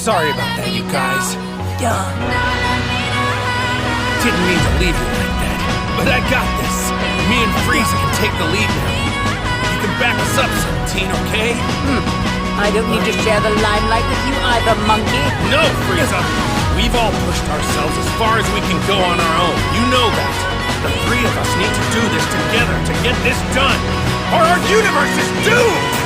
Sorry about that, you guys. Didn't mean to leave you like that, but I got this. Me and Frieza can take the lead now. You can back us up, 17, okay? I don't need to share the limelight with you either, monkey. No, Frieza! We've all pushed ourselves as far as we can go on our own. You know that. The three of us need to do this together to get this done, or our universe is doomed!